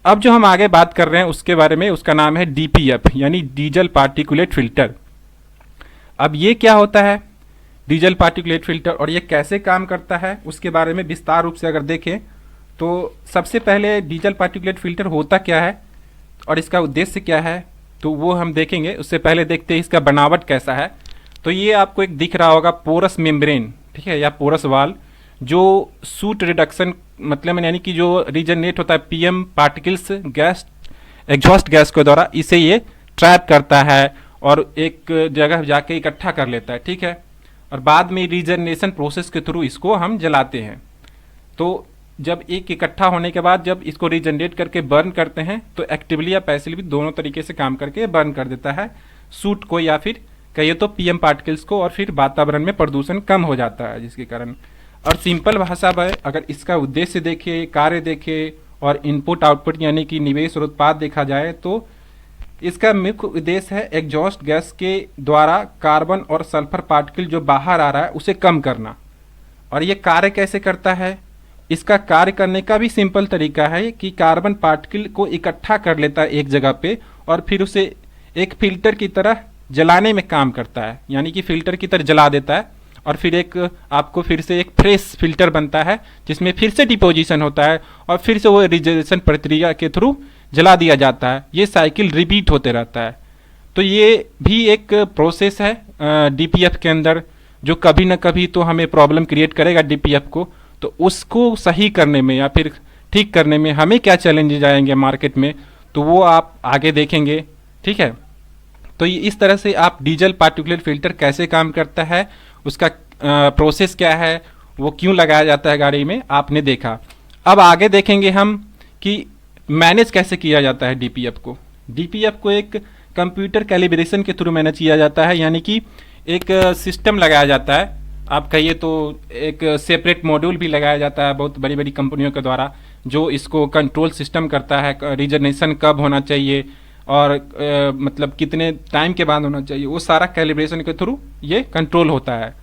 अब जो हम आगे बात कर रहे हैं उसके बारे में, उसका नाम है डीपीएफ यानी डीजल पार्टिकुलेट फिल्टर। अब ये क्या होता है डीजल पार्टिकुलेट फिल्टर और ये कैसे काम करता है उसके बारे में विस्तार रूप से अगर देखें तो सबसे पहले डीजल पार्टिकुलेट फिल्टर होता क्या है और इसका उद्देश्य क्या है तो वो हम देखेंगे। उससे पहले देखते हैं इसका बनावट कैसा है। तो ये आपको एक दिख रहा होगा पोरस मेम्ब्रेन, ठीक है, या पोरस वाल, जो सूट रिडक्शन मतलब यानी कि जो रीजनरेट होता है PM particles gas exhaust gas के द्वारा, इसे ये ट्रैप करता है और एक जगह जाके इकट्ठा कर लेता है, ठीक है, और बाद में रीजनरेशन प्रोसेस के थ्रू इसको हम जलाते हैं। तो जब एक इकट्ठा होने के बाद जब इसको रीजनरेट करके बर्न करते हैं तो एक्टिवली या पैसिवली दोनों तरीके से काम करके बर्न कर देता है सूट को या फिर कहिए तो पीएम पार्टिकल्स को, और फिर वातावरण में प्रदूषण कम हो जाता है जिसके कारण। और सिंपल भाषा में अगर इसका उद्देश्य देखे, कार्य देखे और इनपुट आउटपुट यानी कि निवेश और उत्पाद देखा जाए तो इसका मुख्य उद्देश्य है एग्जॉस्ट गैस के द्वारा कार्बन और सल्फर पार्टिकल जो बाहर आ रहा है उसे कम करना। और ये कार्य कैसे करता है, इसका कार्य करने का भी सिंपल तरीका है कि कार्बन पार्टिकल को इकट्ठा कर लेता है एक जगह पे और फिर उसे एक फिल्टर की तरह जलाने में काम करता है, यानी कि फिल्टर की तरह जला देता है और फिर एक आपको फिर से एक फ्रेश फिल्टर बनता है जिसमें फिर से डिपोजिशन होता है और फिर से वो रिजर्वेशन प्रक्रिया के थ्रू जला दिया जाता है। ये साइकिल रिपीट होते रहता है। तो ये भी एक प्रोसेस है डीपीएफ के अंदर जो कभी ना कभी तो हमें प्रॉब्लम क्रिएट करेगा डीपीएफ को। तो उसको सही करने में या फिर ठीक करने में हमें क्या चैलेंजेस आएंगे मार्केट में तो वो आप आगे देखेंगे, ठीक है। तो ये इस तरह से आप डीजल पार्टिकुलेट फिल्टर कैसे काम करता है, उसका प्रोसेस क्या है, वो क्यों लगाया जाता है गाड़ी में, आपने देखा। अब आगे देखेंगे हम कि मैनेज कैसे किया जाता है डीपीएफ को। डीपीएफ को एक कंप्यूटर कैलिब्रेशन के थ्रू मैनेज किया जाता है, यानी कि एक सिस्टम लगाया जाता है, आप कहिए तो एक सेपरेट मॉड्यूल भी लगाया जाता है बहुत बड़ी बड़ी कंपनियों के द्वारा जो इसको कंट्रोल सिस्टम करता है, रीजनरेशन कब होना चाहिए और मतलब कितने टाइम के बाद होना चाहिए, वो सारा कैलिब्रेशन के थ्रू ये कंट्रोल होता है।